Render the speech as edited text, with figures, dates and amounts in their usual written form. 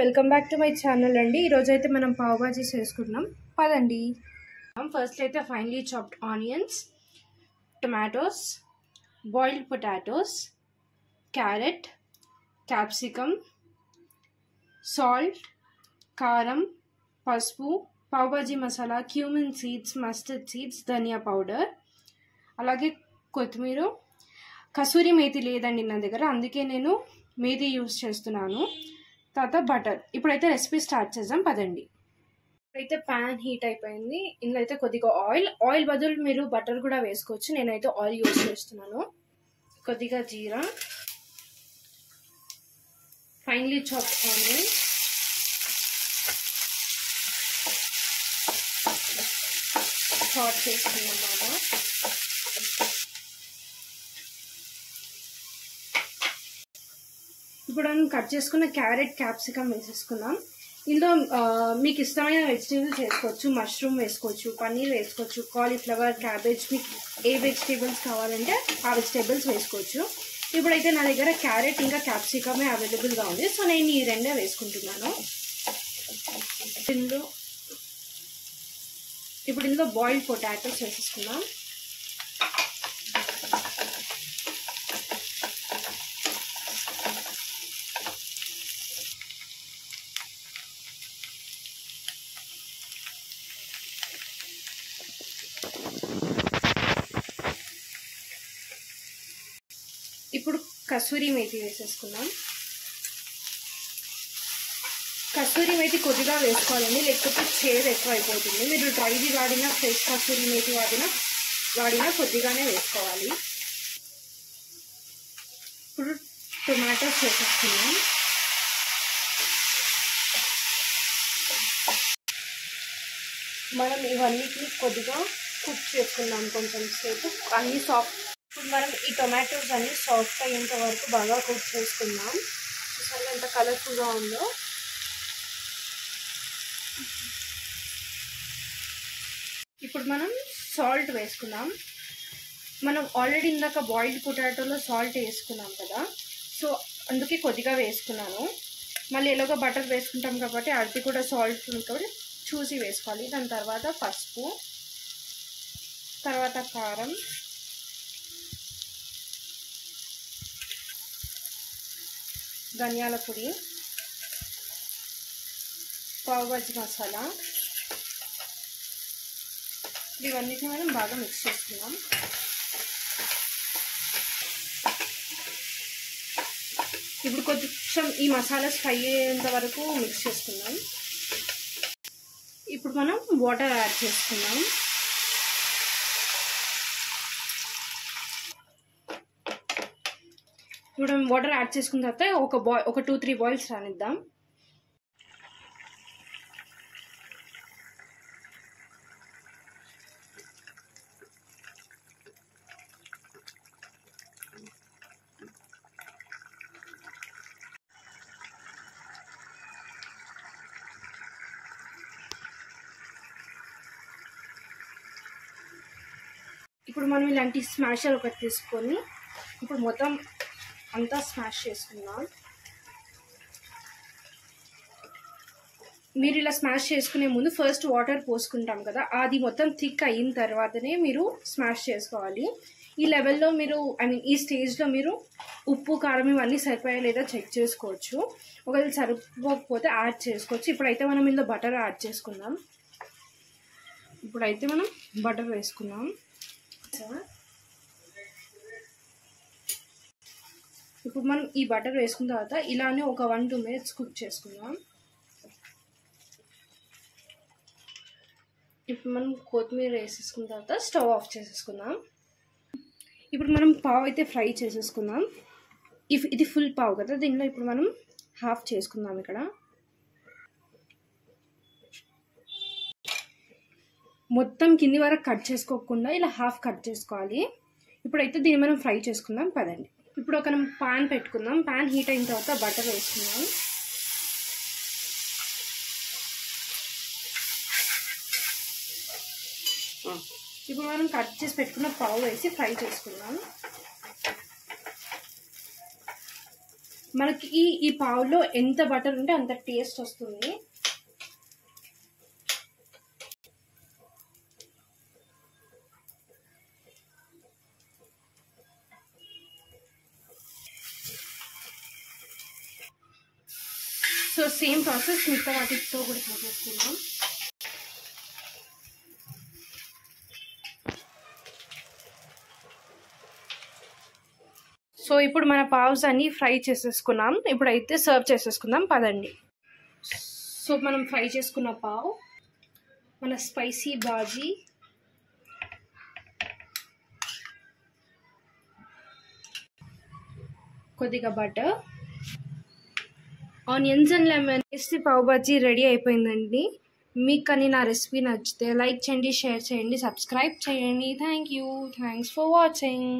Welcome back to my channel అండి. ఈరోజు అయితే మనం పావ్ బాజీ చేసుకుంటున్నాం పదండి. ఫస్ట్ అయితే finely chopped onions, tomatoes, boiled potatoes, carrot, capsicum, salt, కారం, పసుపు, pav bhaji masala, cumin seeds, mustard seeds, ధనియా పౌడర్, అలాగే కొత్తిమీర, కసూరి మేతి లేదండి నా దగ్గర, అందుకే నేను మేతి యూస్ చేస్తున్నాను. తర్వాత బటర్. ఇప్పుడైతే రెసిపీ స్టార్ట్ చేద్దాం పదండి. ఇప్పుడైతే ప్యాన్ హీట్ అయిపోయింది. ఇందులో అయితే కొద్దిగా ఆయిల్ బదులు మీరు బటర్ కూడా వేసుకోవచ్చు. నేనైతే ఆయిల్ యూజ్ చేస్తున్నాను. కొద్దిగా జీరా, ఫైన్లీ చాప్డ్ ఆనియన్, చాప్ చేసుకున్నాం బాగా. ఇప్పుడు మనం కట్ చేసుకున్న క్యారెట్, క్యాప్సికమ్ వేసేసుకుందాం. ఇందులో మీకు ఇష్టమైన వెజిటేబుల్స్ వేసుకోవచ్చు. మష్రూమ్ వేసుకోవచ్చు, పన్నీర్ వేసుకోవచ్చు, కాలీఫ్లవర్, క్యాబేజ్, మీకు ఏ వెజిటేబుల్స్ కావాలంటే ఆ వెజిటేబుల్స్ వేసుకోవచ్చు. ఇప్పుడైతే నా దగ్గర క్యారెట్ ఇంకా క్యాప్సికమే అవైలబుల్గా ఉంది, సో నేను ఈ రెండే వేసుకుంటున్నాను. ఇప్పుడు ఇందులో బాయిల్డ్ పొటాటోస్ వేసేసుకుందాం. ఇప్పుడు కసూరి మేతి వేసేసుకుందాం. కసూరి మేతి కొద్దిగా వేసుకోవాలండి, లేకపోతే చేదు ఎక్కువ అయిపోతుంది. మీరు డ్రైది వాడినా ఫ్రెష్ కసూరి మేతి వాడినా కొద్దిగానే వేసుకోవాలి. ఇప్పుడు టొమాటోస్ వేసేసుకుందాం. మనం ఇవన్నిటిని కొద్దిగా కుక్ చేసుకుందాం కొంచెం సేపు, అన్ని సాఫ్ట్. ఇప్పుడు మనం ఈ టొమాటోస్ అన్ని సాఫ్ట్ అయ్యేంత వరకు బాగా కుక్ చేసుకుందాం. చూసారా ఎంత కలర్ఫుల్గా ఉందో. ఇప్పుడు మనం సాల్ట్ వేసుకుందాం. మనం ఆల్రెడీ ఇందాక బాయిల్డ్ పొటాటోలో సాల్ట్ వేసుకున్నాం కదా, సో అందుకే కొద్దిగా వేసుకున్నాను. మళ్ళీ ఎలాగో బటర్ వేసుకుంటాం కాబట్టి అది కూడా సాల్ట్ ఉంది కాబట్టి చూసి వేసుకోవాలి. దాని తర్వాత పసుపు, తర్వాత కారం, ధనియాల పొడి, పావ్ బాజీ మసాలా, ఇవన్నిటిని మనం బాగా మిక్స్ చేసుకున్నాం. ఇప్పుడు కొంచెం ఈ మసాలాస్ ఫ్రై అయ్యేంత వరకు మిక్స్ చేసుకుందాం. ఇప్పుడు మనం వాటర్ యాడ్ చేసుకుందాం. ఇప్పుడు వాటర్ యాడ్ చేసుకున్న తర్వాత ఒక 2-3 బాయిల్స్ రానిద్దాం. ఇప్పుడు మనం ఇలాంటి స్మాషర్ ఒకటి తీసుకొని ఇప్పుడు మొత్తం అంతా స్మాష్ చేసుకుందాం. మీరు ఇలా స్మాష్ చేసుకునే ముందు ఫస్ట్ వాటర్ పోసుకుంటాం కదా, అది మొత్తం థిక్ అయిన తర్వాతనే మీరు స్మాష్ చేసుకోవాలి. ఈ లెవెల్లో మీరు ఈ స్టేజ్లో మీరు ఉప్పు, కారం ఇవన్నీ సరిపోయా లేదా చెక్ చేసుకోవచ్చు. ఒకవేళ సరిపోకపోతే యాడ్ చేసుకోవచ్చు. ఇప్పుడైతే మనం ఇందులో బటర్ యాడ్ చేసుకుందాం. ఇప్పుడైతే మనం బటర్ వేసుకుందాం. ఇప్పుడు మనం ఈ బటర్ వేసుకున్న తర్వాత ఇలానే ఒక 1-2 మినిట్స్ కుక్ చేసుకుందాం. ఇప్పుడు మనం కొత్తిమీర వేసేసుకున్న తర్వాత స్టవ్ ఆఫ్ చేసేసుకుందాం. ఇప్పుడు మనం పావు అయితే ఫ్రై చేసేసుకుందాం. ఇది ఫుల్ పావు కదా, దీనిలో ఇప్పుడు మనం హాఫ్ చేసుకుందాం. ఇక్కడ మొత్తం కింది వరకు కట్ చేసుకోకుండా ఇలా హాఫ్ కట్ చేసుకోవాలి. ఇప్పుడైతే దీన్ని మనం ఫ్రై చేసుకుందాం పదండి. ఇప్పుడు ఒక పాన్ పెట్టుకుందాం. పాన్ హీట్ అయిన తర్వాత బటర్ వేసుకుందాం. ఇప్పుడు మనం కట్ చేసి పెట్టుకున్న పావు వేసి ఫ్రై చేసుకుందాం. మనకి ఈ పావులో ఎంత బటర్ ఉంటే అంత టేస్ట్ వస్తుంది. సో సేమ్ ప్రాసెస్ మిగతా వాటితో కూడా చేసేసుకుందాం. సో ఇప్పుడు మన పావ్స్ అన్ని ఫ్రై చేసేసుకున్నాం. ఇప్పుడైతే సర్వ్ చేసేసుకుందాం పదండి. సో మనం ఫ్రై చేసుకున్న పావ్, మన స్పైసీ బాజీ, కొద్దిగా బటర్, ఆనియన్స్ అండ్ లెమన్ వేసి పావ్ బాజీ రెడీ అయిపోయిందండి. మీకు కానీ నా రెసిపీ నచ్చితే లైక్ చేయండి, షేర్ చేయండి, సబ్స్క్రైబ్ చేయండి. Thanks for watching.